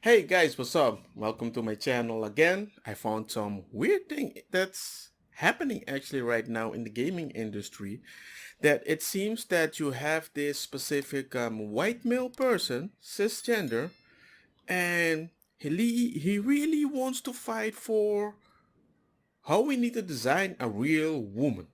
Hey guys, what's up? Welcome to my channel again. I found some weird thing that's happening actually right now in the gaming industry, that it seems that you have this specific white male person, cisgender, and he really wants to fight for how we need to design a real woman.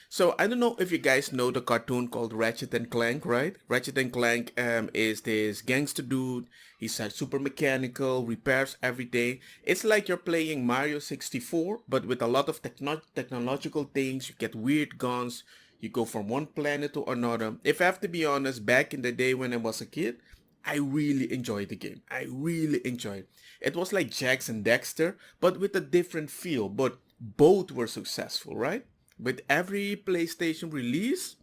So I don't know if you guys know the cartoon called Ratchet and Clank, right? Ratchet and Clank is this gangster dude. He's like super mechanical, repairs everything. It's like you're playing Mario 64, but with a lot of technological things. You get weird guns. You go from one planet to another. If I have to be honest, back in the day when I was a kid, I really enjoyed the game. I really enjoyed it. It was like Jax and Dexter, but with a different feel. But both were successful, right? With every PlayStation release,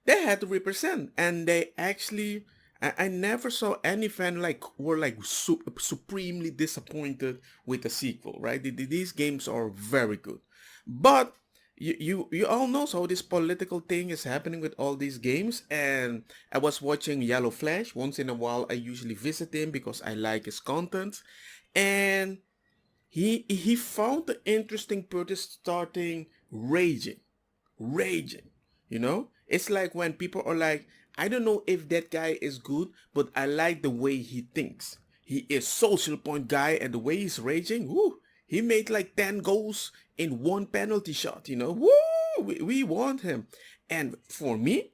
they had to represent, and they actually. I never saw any fan were supremely disappointed with the sequel, right? These games are very good, but you all know how this political thing is happening with all these games. And I was watching Yellow Flash once in a while. I usually visit him because I like his content, and he found the interesting part starting raging. It's like when people are like, I don't know if that guy is good, but I like the way he thinks. He is social point guy, and the way he's raging, woo, he made like 10 goals in one penalty shot. Woo, we want him. And for me,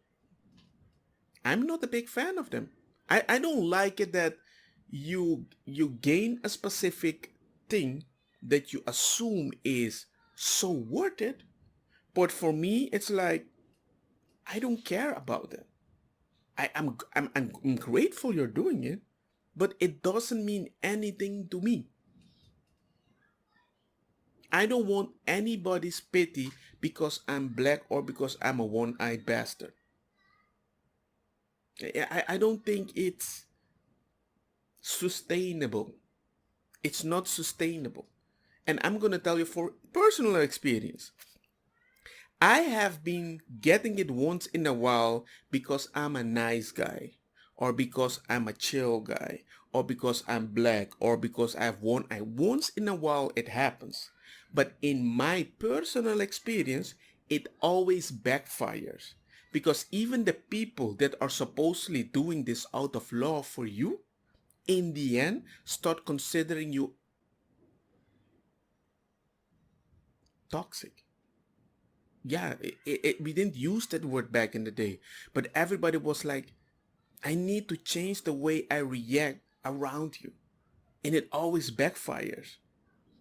I'm not a big fan of them. I don't like it that you gain a specific thing that you assume is so worth it, but for me it's like I don't care about it. I'm grateful you're doing it, but it doesn't mean anything to me. I don't want anybody's pity because I'm black or because I'm a one-eyed bastard. I don't think it's sustainable. It's not sustainable. And I'm going to tell you for personal experience. I have been getting it once in a while because I'm a nice guy, or because I'm a chill guy, or because I'm black, or because I've won. Once in a while it happens. But in my personal experience, it always backfires. Because even the people that are supposedly doing this out of love for you, in the end, start considering you toxic. Yeah, we didn't use that word back in the day, but everybody was like, I need to change the way I react around you. And it always backfires.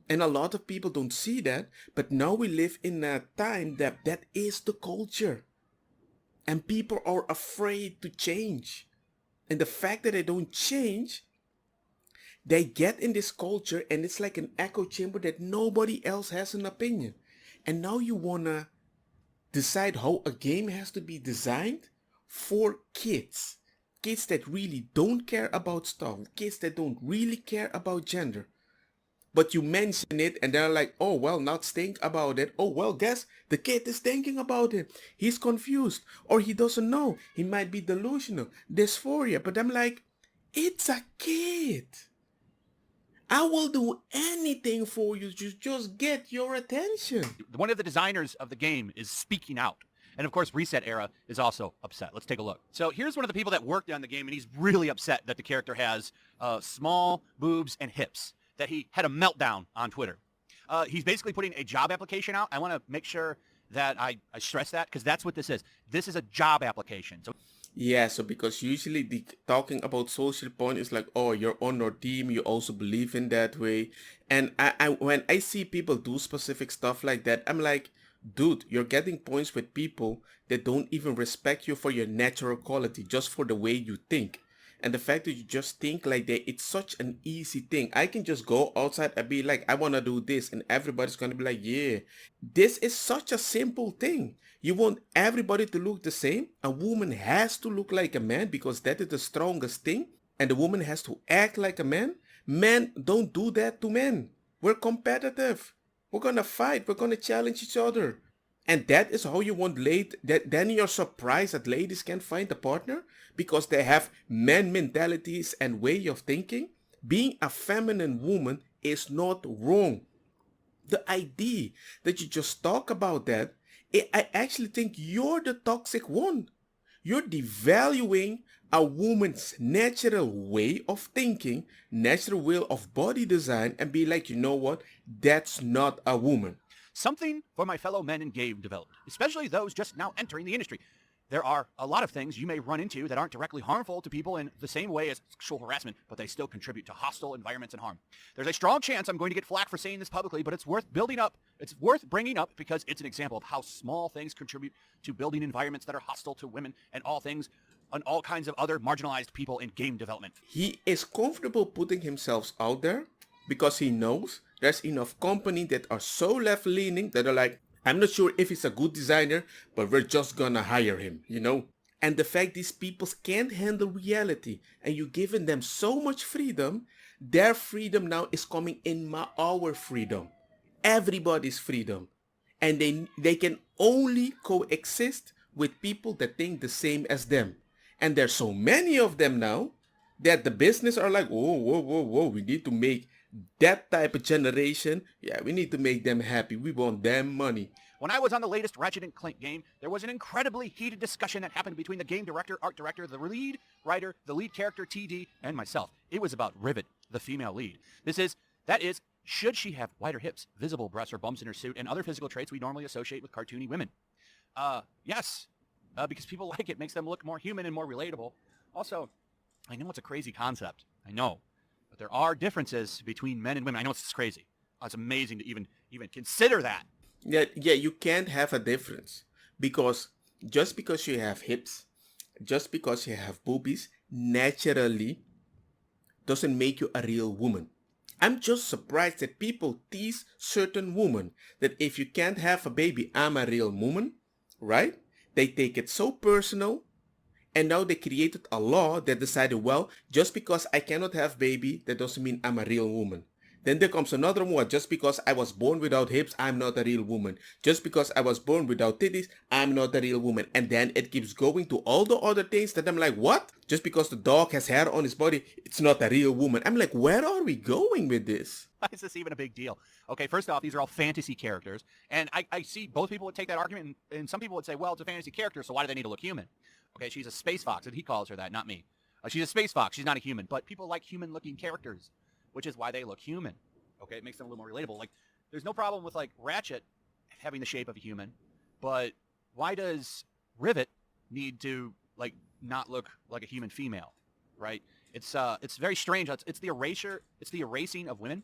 And a lot of people don't see that, but now we live in a time that is the culture. And people are afraid to change. And the fact that they don't change, they get in this culture and it's like an echo chamber that nobody else has an opinion. And now you wanna decide how a game has to be designed for kids. Kids that really don't care about stuff. Kids that don't really care about gender. But you mention it and they're like, oh, well, not think about it. Oh, well, guess the kid is thinking about it. He's confused or he doesn't know. He might be delusional, dysphoria. But I'm like, it's a kid. I will do anything for you to just get your attention. One of the designers of the game is speaking out. And of course, Reset Era is also upset. Let's take a look. So here's one of the people that worked on the game, and he's really upset that the character has small boobs and hips, that he had a meltdown on Twitter. He's basically putting a job application out. I want to make sure that I stress that, because that's what this is. This is a job application. So Yeah, so because usually the talking about social point is like, oh, you're on our team, you also believe in that way. And I when I see people do specific stuff like that, I'm like, dude, you're getting points with people that don't even respect you for your natural quality, just for the way you think. And the fact that you just think like that, it's such an easy thing. I can just go outside and be like, I want to do this, and everybody's going to be like, yeah. This is such a simple thing. You want everybody to look the same. A woman has to look like a man because that is the strongest thing. And the woman has to act like a man. Men don't do that to men. We're competitive. We're going to fight. We're going to challenge each other. And that is how you want that then you're surprised that ladies can't find a partner because they have men mentalities and way of thinking. Being a feminine woman is not wrong. The idea that you just talk about that, I actually think you're the toxic one. You're devaluing a woman's natural way of thinking, natural way of body design, and be like, you know what? That's not a woman. Something for my fellow men in game development, especially those just now entering the industry. There are a lot of things you may run into that aren't directly harmful to people in the same way as sexual harassment, but they still contribute to hostile environments and harm. There's a strong chance I'm going to get flack for saying this publicly, but it's worth building up. It's worth bringing up because it's an example of how small things contribute to building environments that are hostile to women and all things and all kinds of other marginalized people in game development. He is comfortable putting himself out there because he knows there's enough company that are so left-leaning that are like, I'm not sure if he's a good designer, but we're just gonna hire him, you know? And the fact these people can't handle reality and you're giving them so much freedom, their freedom now is coming in our freedom. Everybody's freedom. And they can only coexist with people that think the same as them. And there's so many of them now that the business are like, whoa, whoa, whoa, whoa, we need to make that type of generation, yeah, we need to make them happy. We want them money. When I was on the latest Ratchet & Clank game, there was an incredibly heated discussion that happened between the game director, art director, the lead writer, the lead character, TD, and myself. It was about Rivet, the female lead. That is, should she have wider hips, visible breasts or bumps in her suit, and other physical traits we normally associate with cartoony women? Yes, because people like it, makes them look more human and more relatable. Also, I know it's a crazy concept. I know. But there are differences between men and women. I know it's crazy. It's amazing to even consider that. Yeah, you can't have a difference because just because you have hips, just because you have boobies, naturally doesn't make you a real woman. I'm just surprised that people tease certain women that if you can't have a baby, I'm a real woman, right? They take it so personal. And now they created a law that decided, well, just because I cannot have baby, that doesn't mean I'm a real woman. Then there comes another one. Just because I was born without hips, I'm not a real woman. Just because I was born without titties, I'm not a real woman. And then it keeps going to all the other things that I'm like, what? Just because the dog has hair on his body, it's not a real woman. I'm like, where are we going with this? Why is this even a big deal? Okay, first off, these are all fantasy characters. And I see both people would take that argument, and some people would say, well, it's a fantasy character, so why do they need to look human? Okay, she's a space fox, and he calls her that, not me. She's a space fox. She's not a human. But people like human-looking characters, which is why they look human. Okay, it makes them a little more relatable. Like, there's no problem with, like, Ratchet having the shape of a human, but why does Rivet need to, like, not look like a human female, right? It's very strange. It's the erasing of women,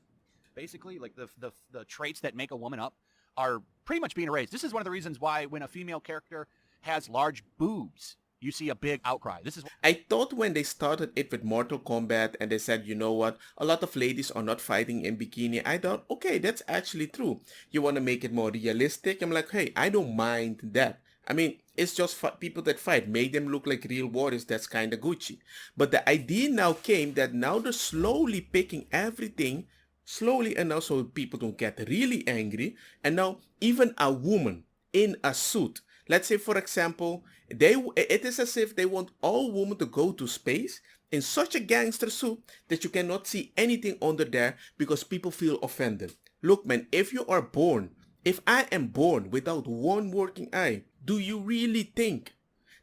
basically. Like, the traits that make a woman up are pretty much being erased. This is one of the reasons why when a female character has large boobs, you see a big outcry. I thought when they started it with Mortal Kombat and they said, you know what, a lot of ladies are not fighting in bikini. I thought, okay, that's actually true. You want to make it more realistic? I'm like, hey, I don't mind that. I mean, it's just people that fight. Make them look like real warriors. That's kind of Gucci. But the idea now came that now they're slowly picking everything slowly enough so people don't get really angry. And now even a woman in a suit, let's say, for example, it is as if they want all women to go to space in such a gangster suit that you cannot see anything under there because people feel offended. Look, man, if I am born without one working eye, do you really think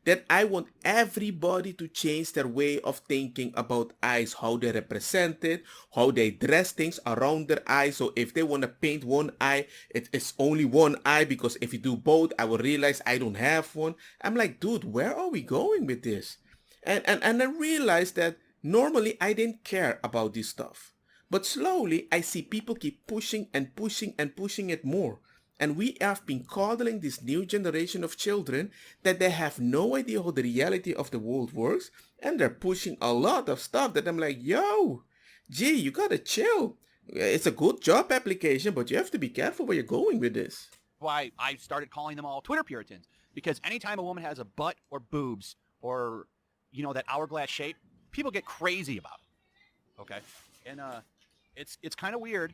that I want everybody to change their way of thinking about eyes, how they represent it, how they dress things around their eyes? So if they want to paint one eye, it's only one eye, because if you do both, I will realize I don't have one. I'm like, dude, where are we going with this? And I realized that normally I didn't care about this stuff. But slowly I see people keep pushing and pushing and pushing it more. And we have been coddling this new generation of children that they have no idea how the reality of the world works. And they're pushing a lot of stuff that I'm like, yo, gee, you gotta chill. It's a good job application, but you have to be careful where you're going with this. Why I started calling them all Twitter Puritans. Because anytime a woman has a butt or boobs or, you know, that hourglass shape, people get crazy about it. Okay? And it's kind of weird.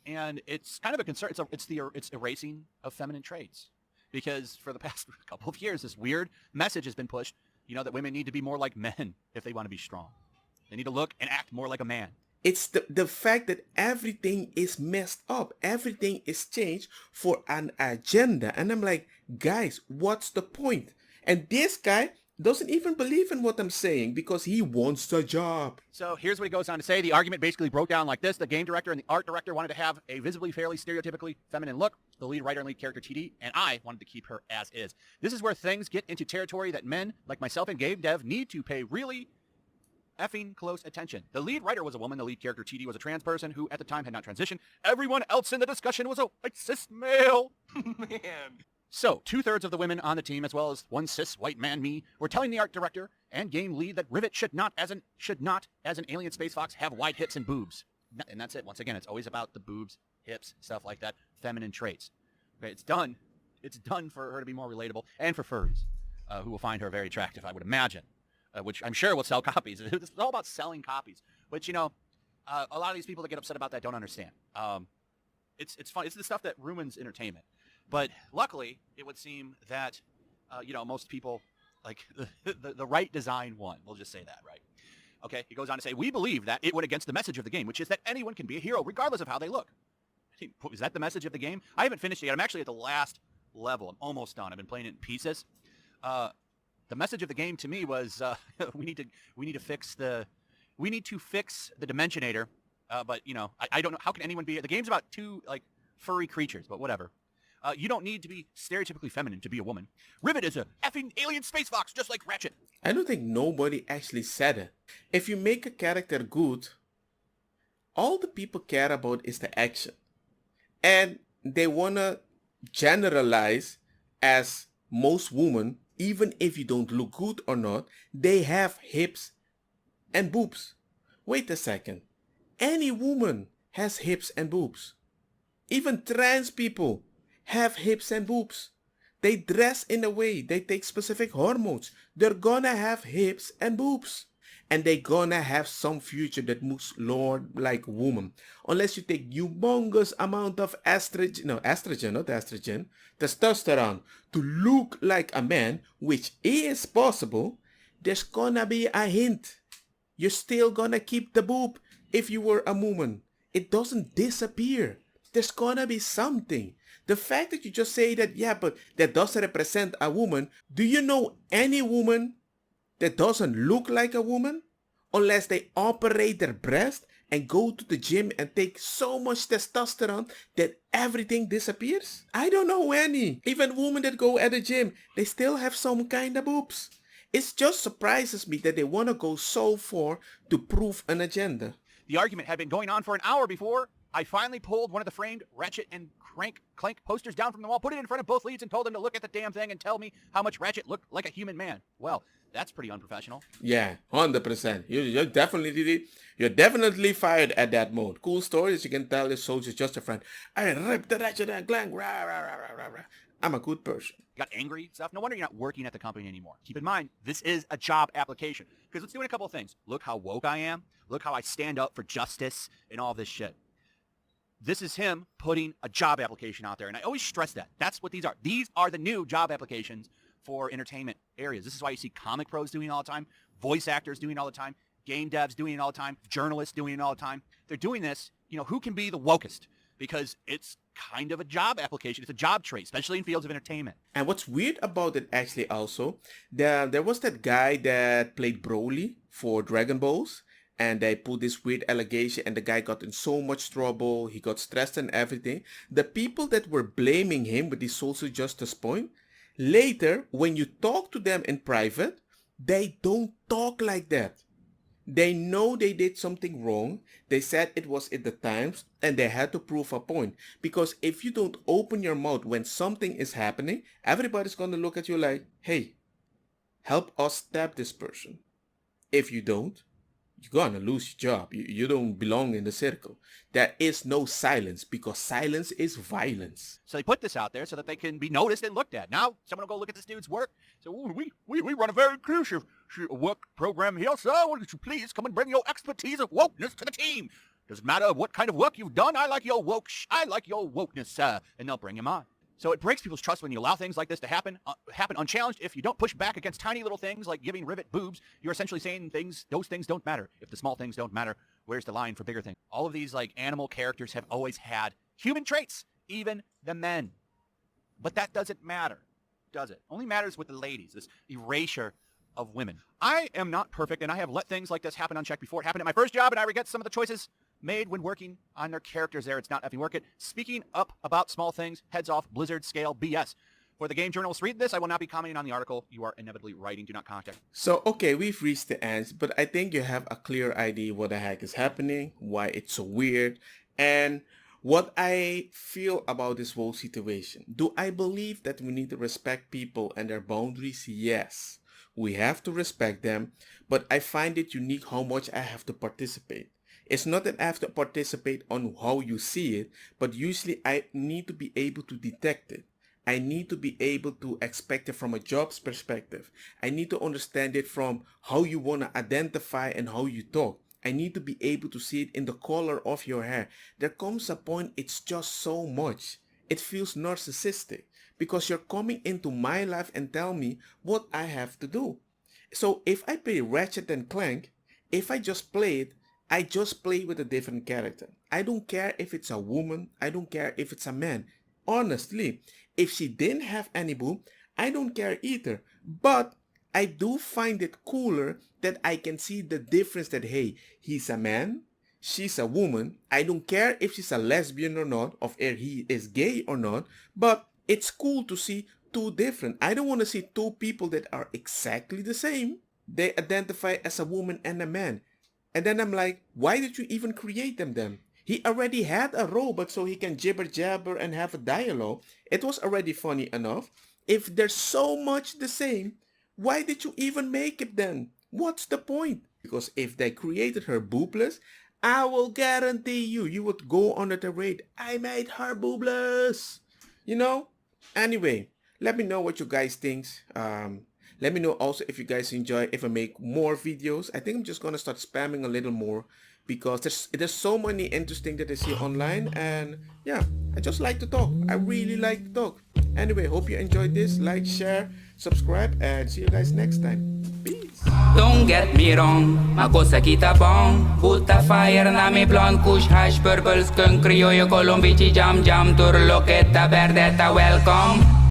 And it's kind of a concern. It's erasing of feminine traits. because for the past couple of years, this weird message has been pushed, that women need to be more like men if they want to be strong. They need to look and act more like a man. It's the fact that everything is messed up. Everything is changed for an agenda. And I'm like, guys, what's the point? And this guy doesn't even believe in what I'm saying because he wants the job. So here's what he goes on to say. The argument basically broke down like this. The game director and the art director wanted to have a visibly, fairly, stereotypically feminine look. The lead writer and lead character, TD, and I wanted to keep her as is. This is where things get into territory that men, like myself and game dev, need to pay really effing close attention. The lead writer was a woman. The lead character, TD, was a trans person who at the time had not transitioned. Everyone else in the discussion was a white cis male. Man. So, 2/3 of the women on the team, as well as one cis white man, me, were telling the art director and game lead that Rivet should not, as an alien space fox, have wide hips and boobs. And that's it. Once again, it's always about the boobs, hips, stuff like that, feminine traits. Okay, it's done. It's done for her to be more relatable, and for furries, who will find her very attractive, I would imagine, which I'm sure will sell copies. It's all about selling copies, which, a lot of these people that get upset about that don't understand. It's fun. It's the stuff that ruins entertainment. But luckily, it would seem that, most people, like, the right design won. We'll just say that, right? Okay, he goes on to say, we believe that it went against the message of the game, which is that anyone can be a hero, regardless of how they look. Is that the message of the game? I haven't finished it yet. I'm actually at the last level. I'm almost done. I've been playing it in pieces. The message of the game to me was we need to fix the Dimensionator. But, I don't know. How can anyone be... The game's about two, furry creatures, but whatever. You don't need to be stereotypically feminine to be a woman. Rivet is a effing alien space fox, just like Ratchet. I don't think nobody actually said it. If you make a character good, all the people care about is the action. And they want to generalize as most women, even if you don't look good or not, they have hips and boobs. Wait a second. Any woman has hips and boobs. Even trans people have hips and boobs. They dress in a way, they take specific hormones. They're gonna have hips and boobs. And they're gonna have some future that moves Lord like woman. Unless you take humongous amount of testosterone to look like a man, which is possible, there's gonna be a hint. You're still gonna keep the boob if you were a woman. It doesn't disappear. There's gonna be something. The fact that you just say that, yeah, but that doesn't represent a woman. Do you know any woman that doesn't look like a woman? Unless they operate their breast and go to the gym and take so much testosterone that everything disappears? I don't know any. Even women that go at the gym, they still have some kind of boobs. It just surprises me that they want to go so far to prove an agenda. The argument had been going on for an hour before I finally pulled one of the framed Ratchet and Clank posters down from the wall, put it in front of both leads, and told them to look at the damn thing and tell me how much Ratchet looked like a human man. Well, that's pretty unprofessional. Yeah, 100%. You're definitely fired at that mode. Cool story is you can tell this soldier's just a friend. I ripped the Ratchet and Clank. Rah, rah, rah, rah, rah. I'm a good person. Got angry stuff. No wonder you're not working at the company anymore. Keep in mind, this is a job application. Because it's doing a couple of things. Look how woke I am. Look how I stand up for justice and all this shit. This is him putting a job application out there. And I always stress that. That's what these are. These are the new job applications for entertainment areas. This is why you see comic pros doing it all the time, voice actors doing it all the time, game devs doing it all the time, journalists doing it all the time. They're doing this, who can be the wokest? Because it's kind of a job application. It's a job trait, especially in fields of entertainment. And what's weird about it actually also, there was that guy that played Broly for Dragon Balls. And they put this weird allegation and the guy got in so much trouble. He got stressed and everything. The people that were blaming him with this social justice point, later, when you talk to them in private, they don't talk like that. They know they did something wrong. They said it was in the times and they had to prove a point. Because if you don't open your mouth when something is happening, everybody's going to look at you like, hey, help us stab this person. If you don't, you're gonna lose your job. You don't belong in the circle. There is no silence because silence is violence. So they put this out there so that they can be noticed and looked at. Now someone will go look at this dude's work. So we run a very inclusive work program here, sir. Would you please come and bring your expertise of wokeness to the team? Doesn't matter what kind of work you've done. I like your wokeness, sir. And they'll bring him on. So it breaks people's trust when you allow things like this to happen unchallenged. If you don't push back against tiny little things like giving rivet boobs, you're essentially saying those things don't matter. If the small things don't matter, where's the line for bigger things? All of these like animal characters have always had human traits, even the men. But that doesn't matter, does it? Only matters with the ladies, this erasure of women. I am not perfect, and I have let things like this happen unchecked before. It happened at my first job, and I regret some of the choices made when working on their characters there. It's not effing work it. Speaking up about small things, heads off, Blizzard scale BS. For the game journalists read this, I will not be commenting on the article you are inevitably writing. Do not contact. So, okay, we've reached the end, but I think you have a clear idea what the heck is happening, why it's so weird, and what I feel about this whole situation. Do I believe that we need to respect people and their boundaries? Yes, we have to respect them, but I find it unique how much I have to participate. It's not that I have to participate on how you see it, but usually I need to be able to detect it. I need to be able to expect it from a job's perspective. I need to understand it from how you want to identify and how you talk. I need to be able to see it in the color of your hair. There comes a point it's just so much. It feels narcissistic because you're coming into my life and tell me what I have to do. So if I play Ratchet and Clank, if I just play it, I just play with a different character. I don't care if it's a woman. I don't care if it's a man. Honestly, if she didn't have any boob, I don't care either. But I do find it cooler that I can see the difference that, hey, he's a man, she's a woman. I don't care if she's a lesbian or not, or if he is gay or not, but it's cool to see two different. I don't want to see two people that are exactly the same. They identify as a woman and a man. And then I'm like, why did you even create them then? He already had a robot so he can jibber jabber and have a dialogue. It was already funny enough. If they're so much the same, why did you even make it then? What's the point? Because if they created her boobless, I will guarantee you would go on at the rate, I made her boobless. You know? Anyway, let me know what you guys think. Let me know also if you guys enjoy if I make more videos. I think I'm just gonna start spamming a little more because there's so many interesting that I see online, and yeah, I just like to talk. I really like to talk. Anyway, hope you enjoyed this. Like, share, subscribe, and see you guys next time. Peace. Don't get me wrong, ma cosa kita bong. Butta fire na mi blonde, kush hash, purple skunk, criollo, colombici, jam jam, turloqueta, verdeta, welcome.